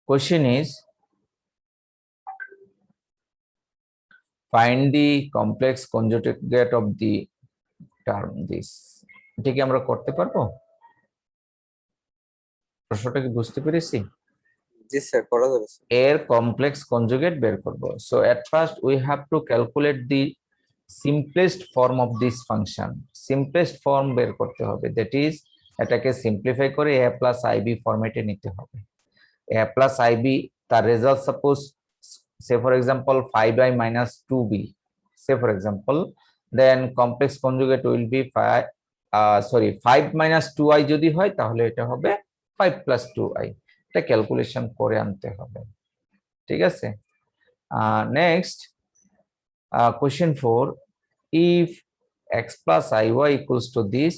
question is find the complex conjugate of the term this. এটা কি আমরা করতে পারবো? প্রশ্নটা কি বুঝতে পেরেছি? জি স্যার, করা যাবে স্যার। এর কমপ্লেক্স কনজুগেট বের করব। So at first we have to calculate the simplest form of this function. Simplest form বের করতে হবে, দ্যাট ইজ এটাকে সিম্পলিফাই করে a প্লাস আইবি ফরম্যাটে নিতে হবে। a প্লাস আইবি তার result suppose say for example 5i minus 2b, say for example, then complex conjugate will be 5 minus 2i যদি হয় তাহলে এটা হবে 5 plus 2i। এটা ক্যালকুলেশন করে আনতে হবে, ঠিক আছে? Next question 4, if x plus iy equals to this,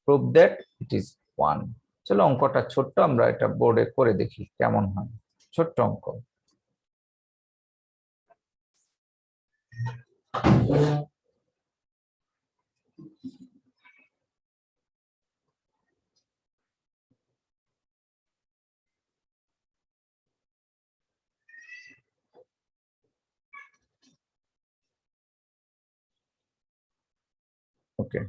prove that it is 1। চলো অঙ্কটা ছোট্ট, আমরা এটা বোর্ডে করে দেখি কেমন হয়। ছোট্ট অঙ্ক। ওকে,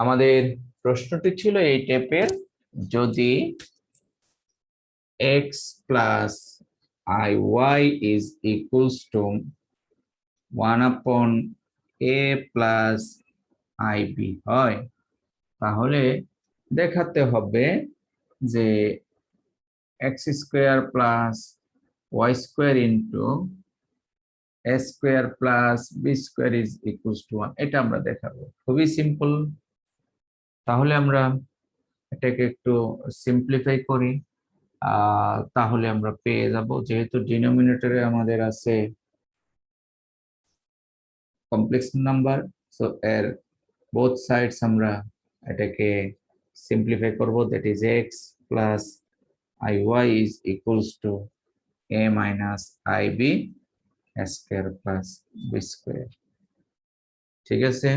আমাদের প্রশ্নটি ছিল এই টাইপের, যদি x plus iy is equals to 1 upon a plus ib হয়, তাহলে দেখাতে হবে যে x square plus y square into a square plus b square is equals to 1। এটা আমরা দেখাবো, খুবই সিম্পল। তাহলে আমরা এটাকে একটু সিম্পলিফাই করি, তাহলে আমরা পেয়ে যাব, যেহেতু ডিনোমিনেটরে আমাদের আছে কমপ্লেক্স নাম্বার, সো এর বোথ সাইডস আমরা এটাকে সিম্পলিফাই করব, that is x plus iy is equals to a minus ib square plus b square। ঠিক আছে,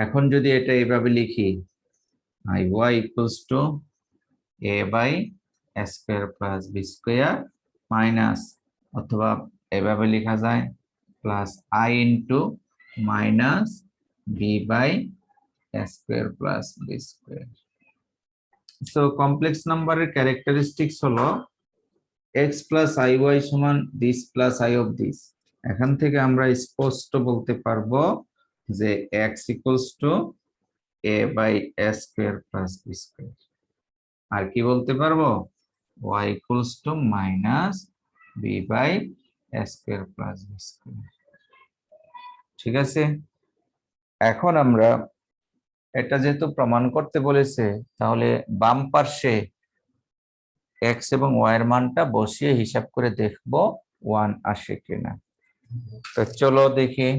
এখন যদি এটা এইভাবে লিখি, iy equals to a by square plus b square minus, অথবা এভাবে লেখা যায় plus i into minus b by square plus b square। So complex নাম্বারের ক্যারেক্টারিস্টিক্স হলো x plus iy সমান this plus i of this। এখান থেকে আমরা স্পষ্ট বলতে পারবো যে x equals to a by a square plus b square। আর কি বলতে পারবো, y equals to minus b by a square plus b square। ঠিক আছে, এখন আমরা এটা যেহেতু প্রমাণ করতে বলেছে, তাহলে বাম পার্শ্বে x এবং y এর মানটা বসিয়ে হিসাব করে দেখবো 1 আসে কিনা। তো চলো দেখি,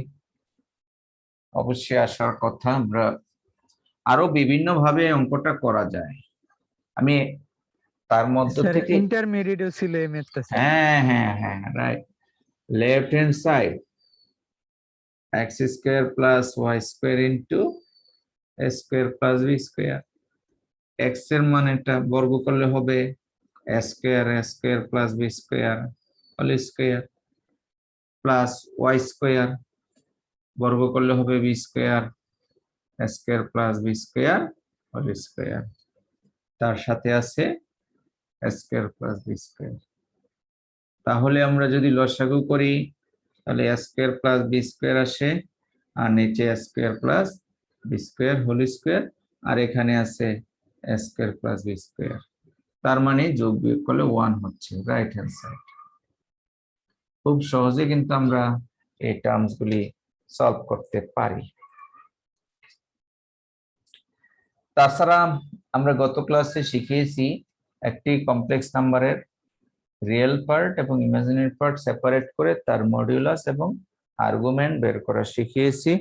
অবশ্যই আসার কথা। আমরা আরো বিভিন্ন ভাবে অঙ্কটা করা যায়, আমি তার মধ্য থেকে ইন্টারমিডিয়েটও ছিল এই ম্যাথটা। হ্যাঁ হ্যাঁ হ্যাঁ right, left hand side x square plus y square into a square plus b square। x এর মান এটা বর্গ করলে হবে a square plus b square whole square plus y square বর্গ করলে হবে b square a square plus b square whole square, তার সাথে আছে a square plus b square। তাহলে আমরা যদি লসাগু করি তাহলে a square plus b square আসে, আর নিচে a square plus b square whole square, আর এখানে আছে a square plus b square। তার মানে যোগ বিয়োগ করলে 1 হচ্ছে রাইট হ্যান্ড সাইড। খুব সহজে কিন্তু আমরা এই টার্মস গুলি সলভ করতে পারি। তাছাড়া আমরা গত ক্লাসে শিখিয়েছি একটি কমপ্লেক্স নাম্বারের রিয়েল পার্ট এবং ইমাজিনারি পার্ট সেপারেট করে তার মডিউলাস এবং আর্গুমেন্ট বের করা শিখিয়েছি।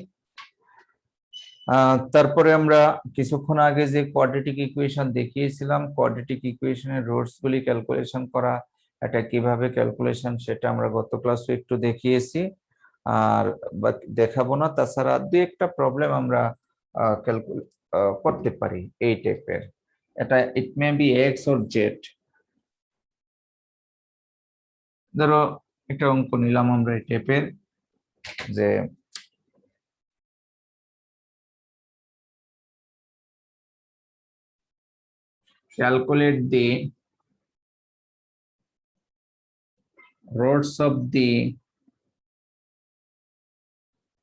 তারপরে আমরা কিছুক্ষণ আগে যে কোয়াড্রেটিক ইকুয়েশন দেখিয়েছিলাম, কোয়াড্রেটিক ইকুয়েশনের রুটস গুলি ক্যালকুলেশন করা, এটা কিভাবে ক্যালকুলেশন সেটা আমরা গত ক্লাসে একটু দেখিয়েছি, আর দেখাবো না। তাছাড়া দুই একটা প্রবলেম আমরা করতে পারি এই টাইপের। এটা it may be X or Z. ধরো একটা অঙ্ক নিলাম আমরা এই টাইপের, যে calculate the roots of the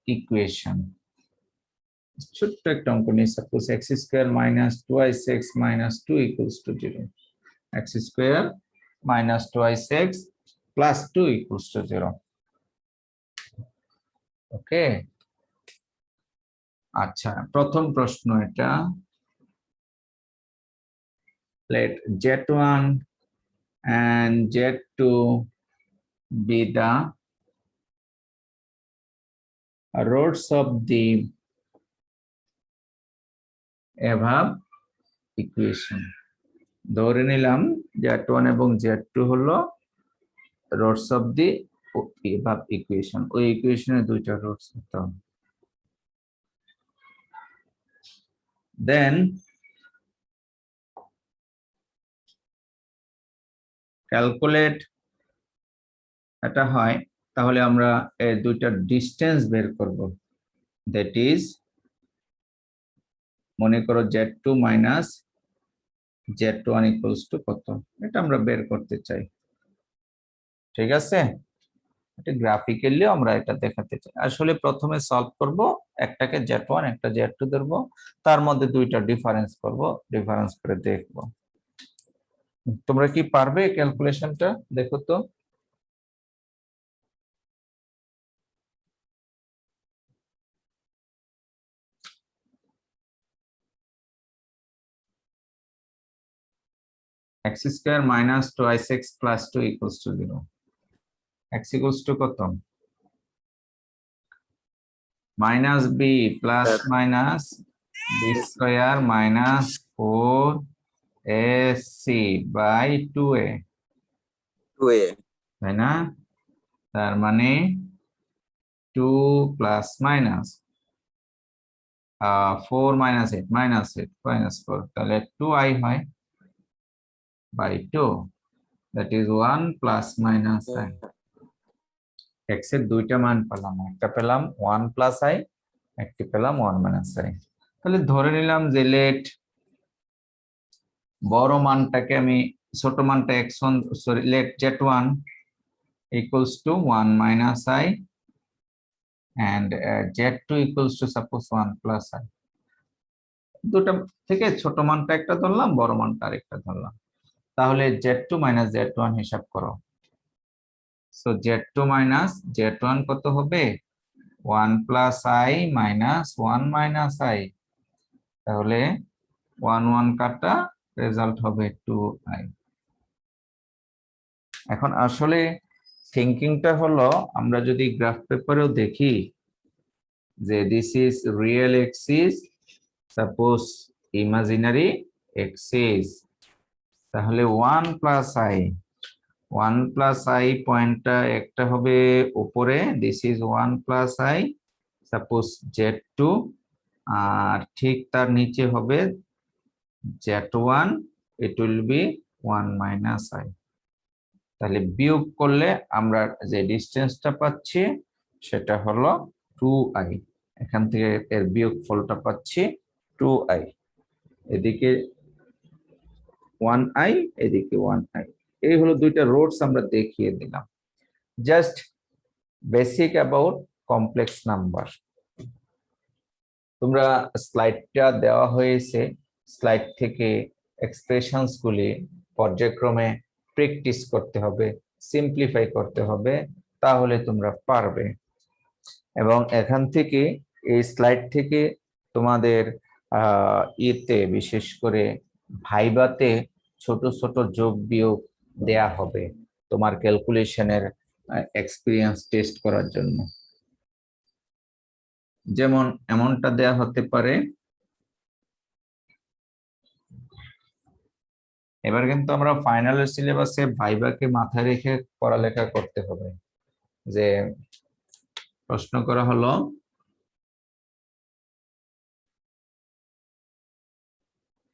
equation. ছোট্ট একটা অঙ্ক নিই, suppose x square minus 2x minus 2 equals to 0, x square minus 2x plus 2 equals to 0। ওকে, আচ্ছা প্রথম প্রশ্ন এটা, let z1 and z2 be the roots of the above equation। ধরে নিলাম z1 এবং z2 হলো roots of the above equation, ওই ইকুয়েশনের দুইটা রুটস হতে হবে। দেন ক্যালকুলেট, এটা হয় তাহলে আমরা এই দুইটা ডিসটেন্স বের করব, দ্যাট ইজ মনে করো z2 minus z1 equals to কত, এটা আমরা বের করতে চাই। ঠিক আছে, এটা গ্রাফিক্যালি আমরা এটা দেখাতে চাই। আসলে প্রথমে সলভ করব, একটাকে z1 একটা z2 ধরবো, তার মধ্যে দুইটা ডিফারেন্স করব, ডিফারেন্স করে দেখব। তোমরা কি পারবে ক্যালকুলেশনটা? দেখো তো। x square minus 2x plus 2 equals to 0, x equals to কত? Minus b plus minus b square minus 4ac by 2a, 2a তাই না? তার মানে 2 plus minus 4 minus 8 minus 8 minus 4, তাহলে 2i হয় by 2, that is 1 plus minus i। x এর দুইটা মান পেলাম, একটা পেলাম 1 প্লাস i, একটি পেলাম 1 মাইনাস i। তাহলে ধরে নিলাম যে লেট বড় মানটাকে আমি, ছোট মানটা x1, sorry let z1 equals to 1 minus i and z2 equals to suppose 1 plus i। দুটো থেকে ছোট মানটা একটা ধরলাম, বড় মানটা আরেকটা ধরলাম। তাহলে z2 minus z1 হিসাব করো। সো z2 minus z1 কত হবে? 1 plus i minus 1 minus i। তাহলে 1 1 কাটা, রেজাল্ট হবে 2i। এখন আসলে থিংকিংটা হলো, আমরা যদি গ্রাফ পেপারেও দেখি যে this is real axis, suppose imaginary axis, তাহলে 1 প্লাস আই, 1 প্লাস আই পয়েন্টটা একটা হবে উপরে, this is 1 plus I suppose z2, আর ঠিক তার নিচে হবে z1, it will be 1 minus I. তাহলে বিয়োগ করলে আমরা যে ডিসটেন্সটা পাচ্ছি সেটা হলো 2i, এখান থেকে এর বিয়োগ ফলটা পাচ্ছি 2i, এদিকে 1i এদিকে 1i। এই হলো দুইটা রুটস আমরা দেখিয়ে দিলাম, just basic about complex number. তোমরা স্লাইডটা দেওয়া হয়েছে, স্লাইড থেকে এক্সপ্রেশনস গুলি পর্যায়ক্রমে প্র্যাকটিস করতে হবে, সিম্পলিফাই করতে হবে, তাহলে তোমরা পারবে। এবং এখান থেকে এই স্লাইড থেকে তোমাদের ইতে বিশেষ করে ভাইবাতে ছোট ছোট যোগ বিয়োগ দেয়া হবে তোমার ক্যালকুলেশনের এক্সপিরিয়েন্স টেস্ট করার জন্য। যেমন এমনটা দেয়া হতে পারে, এবার কিন্তু আমরা ফাইনালের সিলেবাসে ভাইভাকে মাথায় রেখে পড়ালেখা করতে হবে। যে প্রশ্ন করা হলো,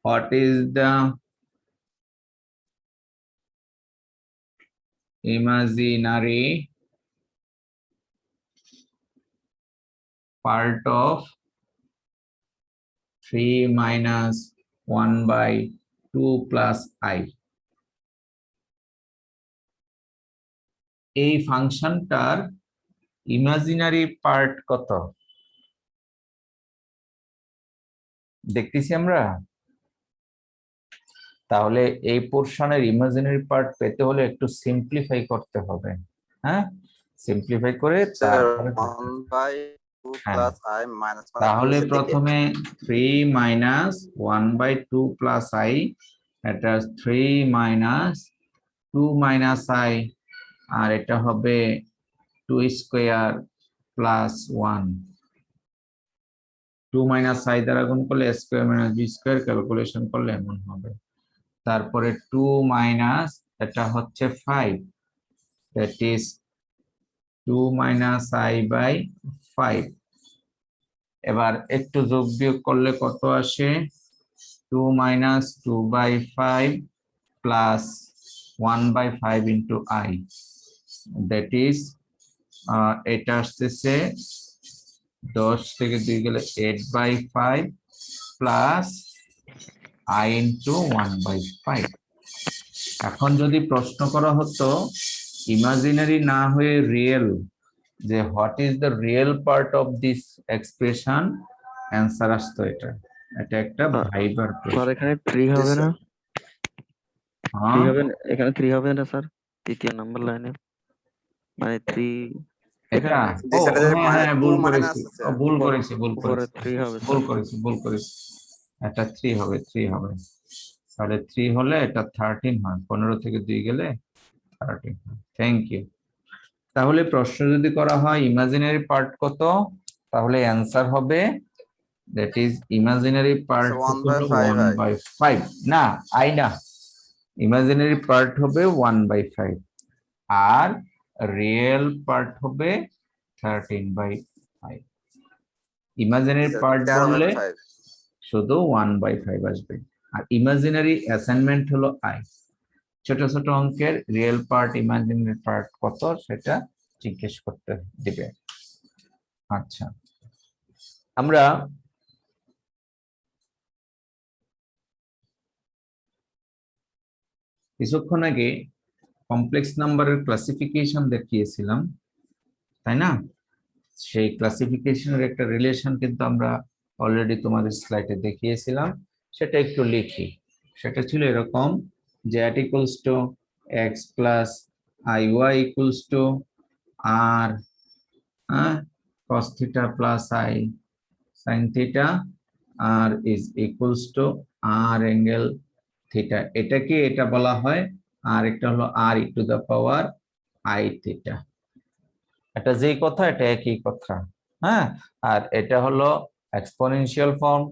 what is the imaginary part of 3 minus 1 by 2 plus I? এই ফাংশনটার ইমাজিনারি পার্ট কত দেখতেছি আমরা। তাহলে এই পোরশনের ইমাজিনারি পার্ট পেতে হলে একটু সিম্পলিফাই করতে হবে। হ্যাঁ, সিম্পলিফাই করে তারপরে 1 by 2 হ্যাঁ, plus I minus মানে তাহলে নিচের দিকে। প্রথমে 3 minus 1 by 2 plus I, এটা 3 minus 2 minus I, আর এটা হবে 2 স্কয়ার প্লাস 1। 2 মাইনাস আই দ্বারা গুণ করলে square minus b square, calculation করলে এমন হবে। তারপরে 2 মাইনাস এটা হচ্ছে 5, that is 2 minus i by 5। এবার একটু যোগ বিয়োগ করলে কত আসে, 2 minus 2 by 5 plus 1 by 5 into i, that is এটা আসতেছে 10 থেকে 2 গেলে 8 by 5 plus i into 1 by 5। এখন যদি প্রশ্ন করা হতো ইমাজিনারি না হয়ে রিয়েল, যে what is the real part of this expression, answer আসতো এটা। এটা একটা ভাইবার স্যার প্রশ্ন। এখানে 3 হবে না? হ্যাঁ, 3 হবে না, এখানে 3 হবে না স্যার? তৃতীয় নাম্বার লাইনে মানে 3 এটা এখানে ও যে সেটা যে হ্যাঁ মানে হ্যাঁ 2 ভুল মাইনাস করেছি, আছে। ভুল উপরে করেছি, ভুল উপরে করেছি, 3 হবে ভুল স্যার। করেছি, ভুল করেছি। এটা 3 হবে, 3 হবে। তাহলে 3 হলে এটা 13 হয়, 15 থেকে 2 গেলে 13 হয়। Thank you. তাহলে প্রশ্ন যদি করা হয় ইমাজিনারি পার্ট কত, তাহলে অ্যান্সার হবে that is imaginary part 1 by 5 1 I। By 5। না, আই না, ইমাজিনারি পার্ট হবে 1 বাই 5 আর রিয়েল পার্ট হবে 13 বাই 5। ইমাজিনারি পার্ট 13 by বললে 5। শুধু 1 বাই 5 আসবে, আর ইমাজিনারি অ্যাসাইনমেন্ট হলো আই। ছোট ছোট অঙ্কের রিয়েল পার্ট ইমাজিনারি পার্ট কত সেটা জিজ্ঞেস করতে দিবে। আচ্ছা, আমরা কিছুক্ষণ আগে কমপ্লেক্স নাম্বারের ক্লাসিফিকেশন দেখিয়েছিলাম, তাই না? সেই ক্লাসিফিকেশনের একটা রিলেশন কিন্তু আমরা অলরেডি তোমাদের স্লাইডে দেখিয়েছিলাম, সেটা একটু লিখি। সেটা ছিল এরকম যে at equals to x plus iy equals to r cos theta plus I sin theta r is equals to r angle theta। এটাকে এটা বলা হয়, আর একটা হলো r e to the power I theta। এটা যেই কথা এটা একই কথা। হ্যাঁ, আর এটা হলো এক্সপোনেনশিয়াল ফর্ম,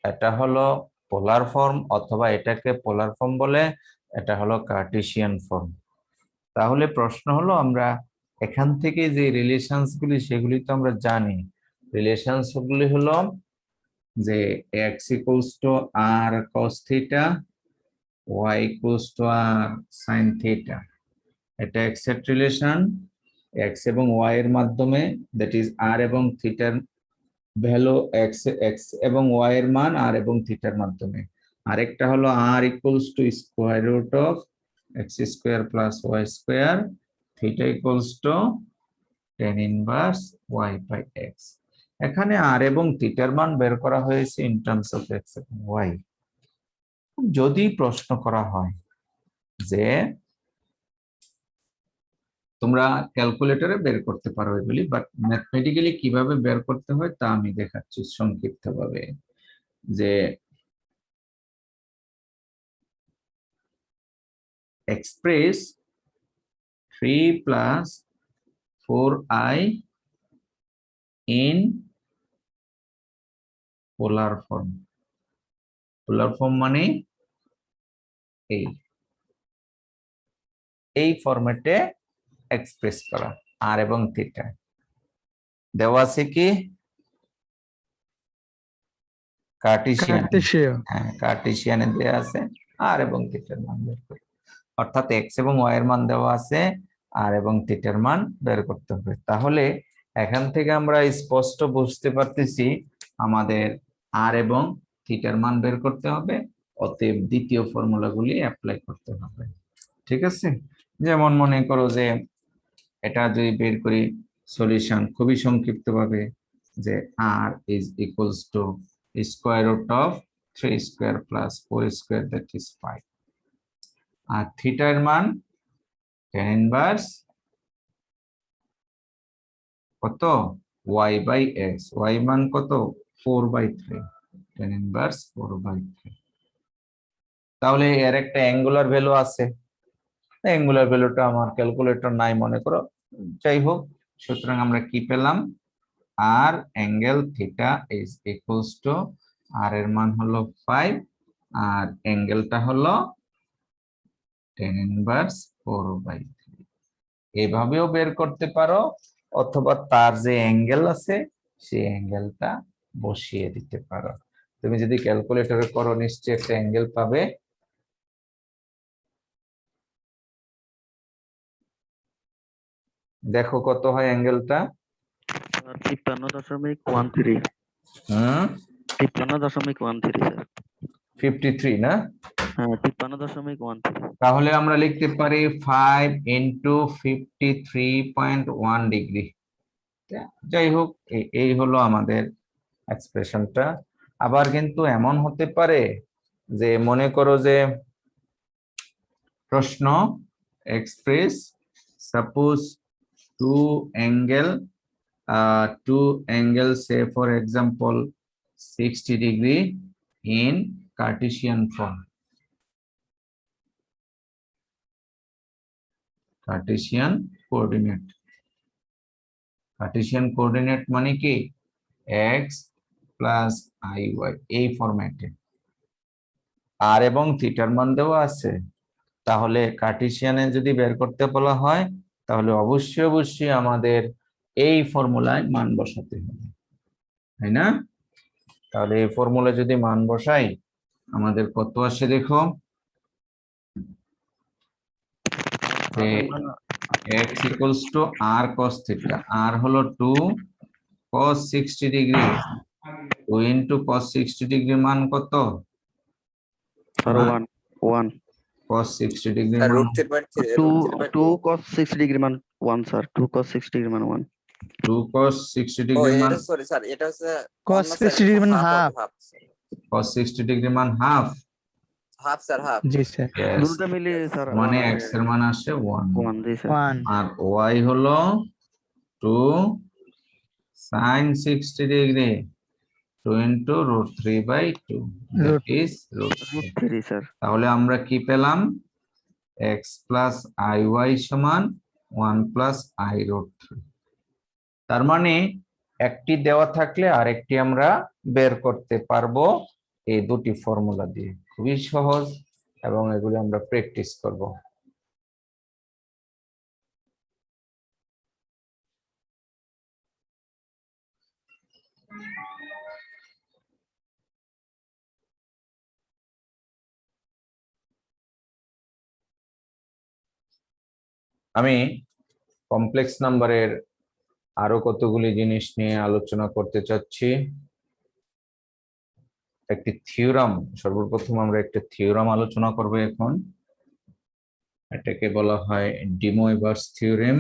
এটা হলো পোলার ফর্ম, অথবা এটাকে পোলার ফর্ম বলে, এটা হলো কার্টেসিয়ান ফর্ম। তাহলে প্রশ্ন হলো আমরা এখান থেকে যে রিলেশনস গুলি সেগুলি তো আমরা জানি। রিলেশনস গুলি হলো যে x equals two r cos theta, y equals to r sin theta. এটা x এর রিলেশন, x এবং y এর মাধ্যমে, দ্যাট ইজ r এবং থিটার ভ্যালু, x এবং y এর মান r এবং থিটার মাধ্যমে। আরেকটা হলো r equals to square root of x square plus y square, theta equals to tan inverse y by x। এখানে r এবং থিটার মান বের করা হয়েছে ইন টার্মস অফ x এবং y। যদি প্রশ্ন করা হয় যে তোমরা ক্যালকুলেটরে বের করতে পারো এগুলি, বাট ম্যাথমেটিক্যালি কিভাবে বের করতে হয় তা আমি দেখাচ্ছি সংক্ষিপ্তভাবে। যে express 3 plus 4i in polar form. Polar form মানে এই ফরম্যাটে এক্সপ্রেস করা আর এবং থিটা। দেওয়া আছে কি কার্টেসিয়ান, কার্টেশীয়। হ্যাঁ কার্টেসিয়ানে দেওয়া আছে আর এবং থিটার মান বের করতে, অর্থাৎ এক্স এবং ওয়াই এর মান দেওয়া আছে আর এবং থিটার মান বের করতে হবে। তাহলে এখান থেকে আমরা স্পষ্ট বুঝতে পারতেছি আমাদের আর এবং থিটার মান বের করতে হবে, অতএব দ্বিতীয় ফর্মুলাগুলি অ্যাপ্লাই করতে হবে। ঠিক আছে, যেমন মনে করো যে এটা যদি বের করি সলিউশন খুবই সংক্ষিপ্ত ভাবে, যে r is equals to square root of 3 square plus 4 square that is 5, আর থিটার মান tan ইনভার্স কত y বাই x, y মান কত 4/3, tan ইনভার্স 4/3। তাহলে এর একটা অ্যাঙ্গুলার ভ্যালু আছে, অ্যাঙ্গুলার ভ্যালুটা আমার ক্যালকুলেটর নাই মনে করো, যাই হোক, সুতরাং আমরা কি পেলাম, আর angle theta is equals to r এর মান হলো 5 আর অ্যাঙ্গেলটা হলো tan ইনভার্স 4/3। এভাবেও বের করতে পারো, অথবা তার যে অ্যাঙ্গেল আছে সেই অ্যাঙ্গেলটা বসিয়ে দিতে পারো। তুমি যদি ক্যালকুলেটরে করো নিশ্চয়ই একটা অ্যাঙ্গেল পাবে। দেখো কত হয় অ্যাঙ্গেলটা। 53.13। 53.13 স্যার। 53 না? হ্যাঁ 53.13। তাহলে আমরা লিখতে পারি 5 ইন্টু 53.1 ডিগ্রি। যাই হোক, এই হলো আমাদের এক্সপ্রেশনটা। আবার কিন্তু এমন হতে পারে যে মনে করো যে প্রশ্ন express suppose to angle say for example 60 degree in Cartesian form. Cartesian coordinate. Cartesian coordinate মানে কি x plus iy এই ফরম্যাটে আর এবং থিটার মান দেওয়া আছে। তাহলে কার্টেসিয়ানে যদি বের করতে বলা হয় তাহলে অবশ্যই আমাদের এই ফর্মুলায় মান বসাতে হবে, তাই না? তাহলে এই ফর্মুলা যদি মান বসাই আমাদের কত আসে দেখো, x equals to r cos theta, r হলো 2 cos 60 degree, 2 into cos 60 degree মান কত, স্যার 1 cos 60 ডিগ্রি স্যার মান রুট 3/3 2 রুট 3/2 2 cos 60 ডিগ্রি মান 1 স্যার। 2 cos 60 ডিগ্রি মান 1। 2 cos 60 ও ডিগ্রি মান এটা সরি স্যার এটা হচ্ছে cos 60 ডিগ্রি মানে হাফ। cos 60 ডিগ্রি মান হাফ। Half sir half. জি স্যার। Yes, দুটোটা মিলিয়ে স্যার মানে x এর মান আসে 1 1 জি স্যার। 1 আর y হলো 2 sin 60 degree 2 into root 3/2, that root is root 3। 3 sir. তাহলে আমরা কি পেলাম, x plus iy সমান 1 plus i root 3। তার মানে একটি দেওয়া থাকলে আরেকটি আমরা বের করতে পারবো এই দুটি ফর্মুলা দিয়ে, খুবই সহজ, এবং এগুলো আমরা প্র্যাকটিস করব। আমি কমপ্লেক্স নাম্বারের আরো কতগুলি জিনিস নিয়ে আলোচনা করতে চাচ্ছি। একটি থিওরাম, সর্বপ্রথম আমরা একটা থিওরাম আলোচনা করব এখন। এটাকে বলা হয় de Moivre's theorem.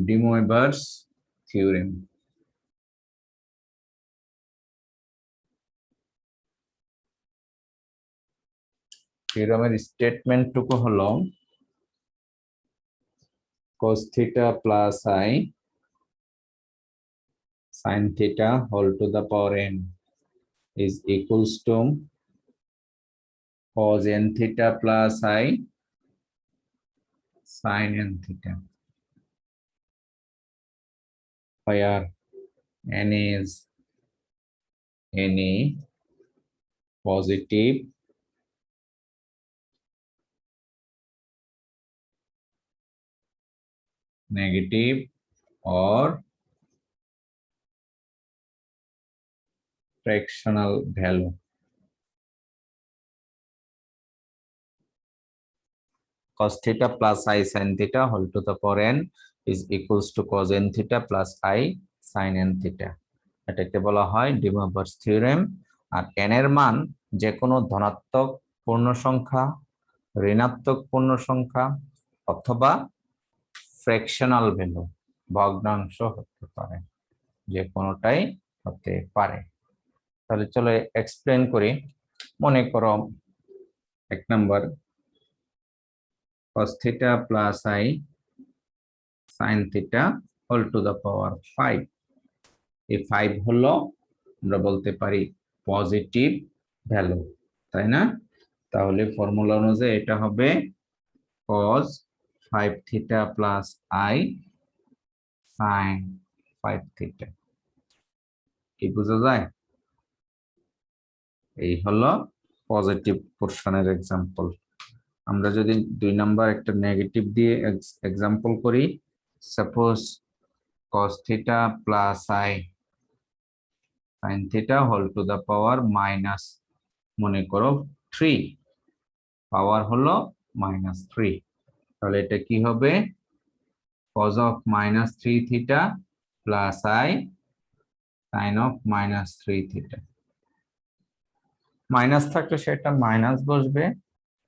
De Moivre's theorem. থিওরামের স্টেটমেন্টটুকু হলো cos theta plus I sin theta whole to the power n is equals to cos n theta plus I sin n theta, where n is any positive negative or fractional value. Cos theta plus I sin theta whole to the power n is equals to cos n theta plus I sin n theta. এটাকে বলা হয় D মরবার্স theorem. আর n এর মান যে কোনো ধনাত্মক পূর্ণ সংখ্যা, ঋণাত্মক পূর্ণ সংখ্যা অথবা ফ্র্যাকশনাল ভ্যালু ভগ্নাংশ হতে পারে, যে কোনোটাই হতে পারে। তাহলে চলো এক্সপ্লেন করি। মনে করো 1 number cos theta plus I sin theta whole to the power 5। এই 5 হলো আমরা বলতে পারি পজিটিভ ভ্যালু, তাই না? তাহলে ফর্মুলা অনুযায়ী এটা হবে cos 5 theta plus I sin 5 theta। কি বোঝা যায়? এই হলো পজিটিভ পোরশনের এক্সাম্পল। আমরা যদি 2 নাম্বার একটা নেগেটিভ দিয়ে এক্সাম্পল করি, suppose cos theta plus I sin theta whole to the power minus, মনে করো 3, পাওয়ার হলো -3। তাহলে এটা কি হবে? cos of -3 theta plus I sin of -3 theta। Minus থাকলে সেটা মাইনাস বসবে।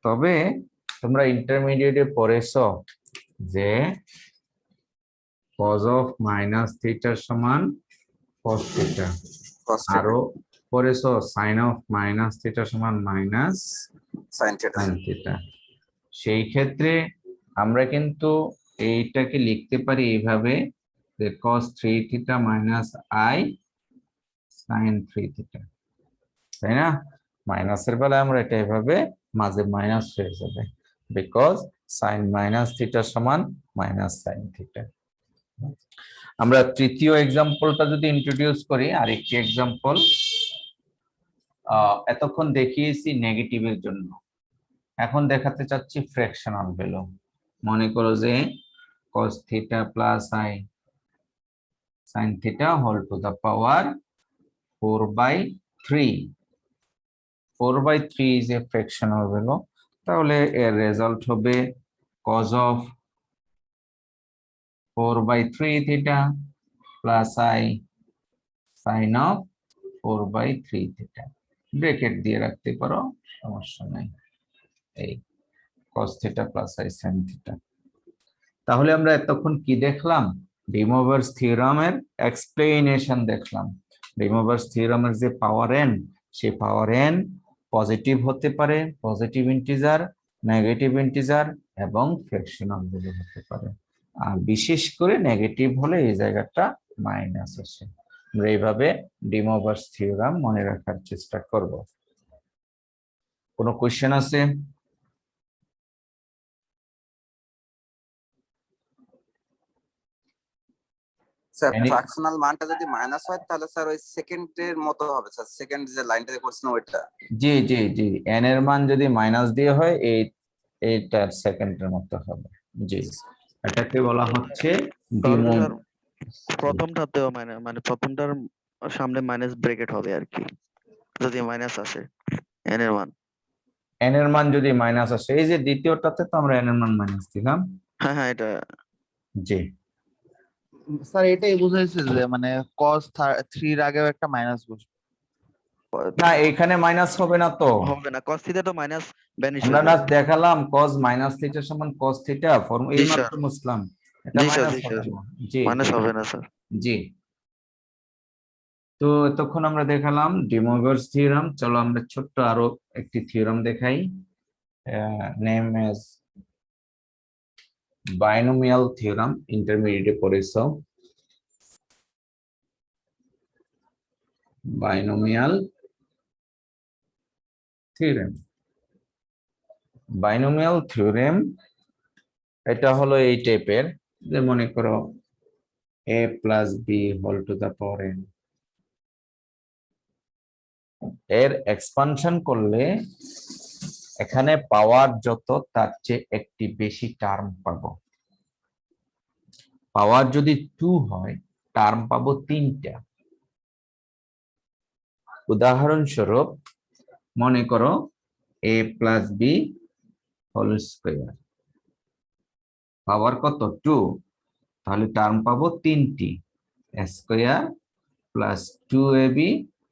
তবে তোমরা ইন্টারমিডিয়েটে পড়েছো যে cos of -theta সমান cos theta, আরো পড়েছো sin of -theta সমান মাইনাস sin theta। সেই ক্ষেত্রে আমরা কিন্তু এইটাকে লিখতে পারি এইভাবে যে cos 3 theta minus I sin 3 theta, তাই না? মাইনাসের বেলায় আমরা এটা এইভাবে মাঝে মাইনাস হয়ে যাবে, বিকজ sin -theta সমান sin theta। আমরা তৃতীয় এক্সাম্পলটা যদি ইন্ট্রোডিউস করি, আরেকটি এক্সাম্পল এতক্ষণ দেখিয়েছি নেগেটিভের জন্য, এখন দেখাতে চাচ্ছি ফ্র্যাকশনাল ভ্যালু। মনে করো যে cos theta plus I sin theta whole to the power 4/3। 4/3 is a fractional value, তাহলে এর রেজাল্ট হবে cos of 4/3 theta plus I sin of 4/3 theta। Bracket দিয়ে রাখতে পারো, সমস্যা নাই। এই cos theta plus I sin theta। তাহলে আমরা এতক্ষণ কি দেখলাম? ডি মরবার্স থিওরামের এক্সপ্লেনেশন দেখলাম। ডি মরবার্স থিওরামের যে পাওয়ার n, সেই পাওয়ার n পজিটিভ হতে পারে, পজিটিভ ইন্টিজার, নেগেটিভ ইন্টিজার এবং ফ্র্যাকশনাল ভ্যালু হতে পারে। আর বিশেষ করে নেগেটিভ হলে এই জায়গাটা মাইনাস আসে। আমরা এইভাবে ডি মরবার্স থিওরাম মনে রাখার চেষ্টা করব। কোনো কোশ্চেন আছে? স্যার ফ্র্যাকশনাল মানটা যদি মাইনাস হয় তাহলে স্যার ওই সেকেন্ডের মতো হবে স্যার, সেকেন্ড যে লাইনটা করছেন ওইটা। জি জি জি, n এর মান যদি মাইনাস দিয়ে হয় এইটা সেকেন্ডের মতো হবে। জি, এটাকে বলা হচ্ছে প্রথমটাতেও মানে প্রথমটার সামনে মাইনাস ব্র্যাকেট হবে আর কি, যদি মাইনাস আসে n এর মান। n এর মান যদি মাইনাস আসে, এই যে দ্বিতীয়টাতে তো আমরা n এর মান মাইনাস দিলাম। হ্যাঁ হ্যাঁ, এটা জি স্যার এটাই বুঝাইছে যে মানে cos 3 এর আগেও একটা মাইনাস বসবে। না, এখানে মাইনাস হবে না তো। হবে না, cos থিটা তো মাইনাস ভ্যানিশ আমরা হয়ে না যাবে। দেখালাম cos -θ সমান cos θ, ফর্ম এই জি মাত্র স্যার, মুছলাম, এটা জি স্যার, মাইনাস জি হবে স্যার, না। জি মাইনাস হবে না স্যার। জি। তো এতক্ষণ আমরা দেখালাম ডি মরবার্স থিওরাম। চলো আমরা ছোট্ট আরো একটি থিওরাম দেখাই। নেম এজ বাইনোমিয়াল থিওরাম ইন্টারমিডিয়েটে পড়েছো, বাইনোমিয়াল থিওরেম। বাইনোমিয়াল থিওরেম এটা হলো এই টাইপের, যে মনে করো a plus b whole to the power n, এর এক্সপানশন করলে এখানে পাওয়ার যত তার চেয়ে একটি বেশি টার্ম পাবো। পাওয়ার যদি 2 হয় টার্ম পাবো 3টা। উদাহরণস্বরূপ মনে করো a plus b whole square, power কত 2, তাহলে টার্ম পাবো 3টি, square plus 2ab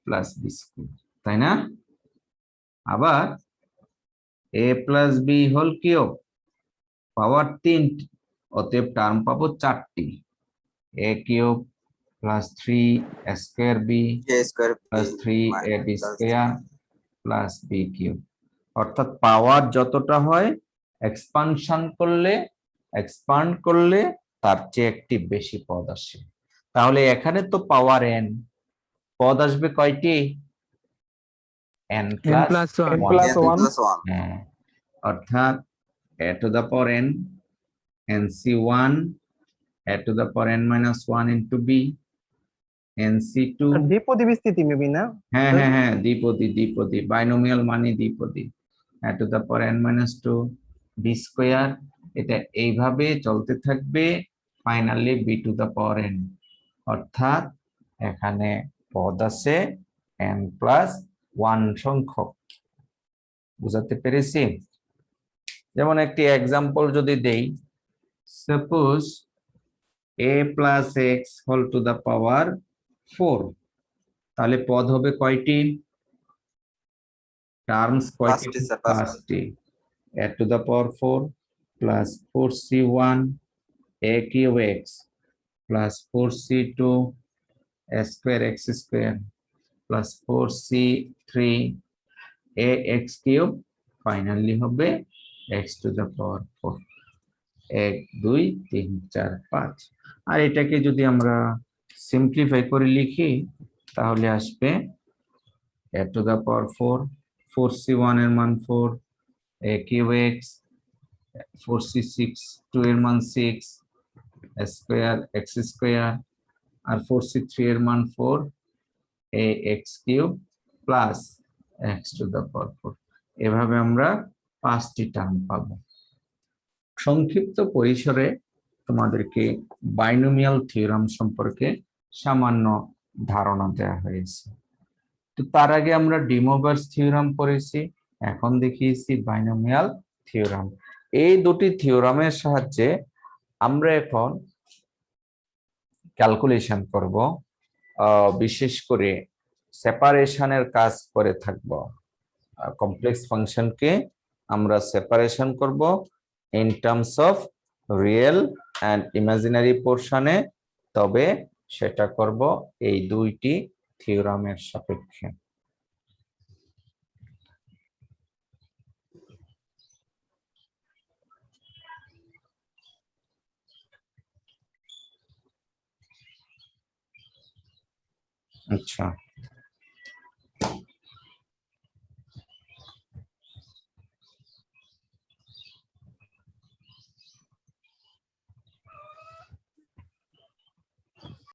plus b square, তাই না? আবার a plus b whole cube, power 3, অতএব টার্ম পাবো 4টি, a cube plus 3 square b a square plus 3ab square plus b cube. অর্থাৎ পাওয়ার যতটা হয় এক্সপান্ড করলে তার চেয়ে একটি বেশি পদ আসে। তাহলে এখানে তো পাওয়ার n, পদ আসবে কয়টি? n প্লাস 1 হ্যাঁ, অর্থাৎ a to the power n, nc1 a to the power n minus 1 into b, nc2, দ্বিপদী বিস্তৃতি মেবি না? হ্যাঁ হ্যাঁ হ্যাঁ দ্বিপদী, বাইনোমিয়াল মানে দ্বিপদী, a to the power n minus 2 b square. এটা এইভাবে চলতে থাকবে, finally b to the power n, অর্থাৎ এখানে পদ আছে n প্লাস 1 সংখ্যক। বুঝাতে পেরেছি? যেমন একটি এক্সাম্পল যদি দেই, suppose a plus x whole to the power 4, তাহলে পদ হবে কয়টি? টার্মস কয়টি? পাঁচটি, স্যার, পাঁচটি। 5টি। a to the power 4 plus 4c1 a cube x plus 4c2 a square x square plus 4c3 a x cube, finally হবে x to the power 4। 1 2 3 4 5। আর এটাকে যদি আমরা সিম্পলিফাই করে লিখি তাহলে আসবে a to the power 4, 4c1 এর মান 4, a cube x, 4c6 2 এর মান 6 স্কয়ার x স্কয়ার, আর 4c3 এর মান 4 a x cube plus x to the power 4। এভাবে আমরা 5টি টার্ম পাবো। সংক্ষিপ্ত পরিসরে তোমাদেরকে বাইনোমিয়াল থিওরাম সম্পর্কে সামান্য ধারণা দেওয়া হয়েছে। তো তার আগে আমরা ডি মোভারস থিওরাম পড়েছি, এখন দেখিয়েছি বাইনোমিয়াল থিওরাম। এই দুটি থিওরামের সাহায্যে আমরা এখন ক্যালকুলেশন করব, বিশেষ করে সেপারেশনের কাজ করে থাকব। কমপ্লেক্স ফাংশনকে আমরা সেপারেশন করব in terms of real and imaginary পোর্শনে, তবে সেটা করব এই দুইটি থিওরামের সাপেক্ষে। আচ্ছা,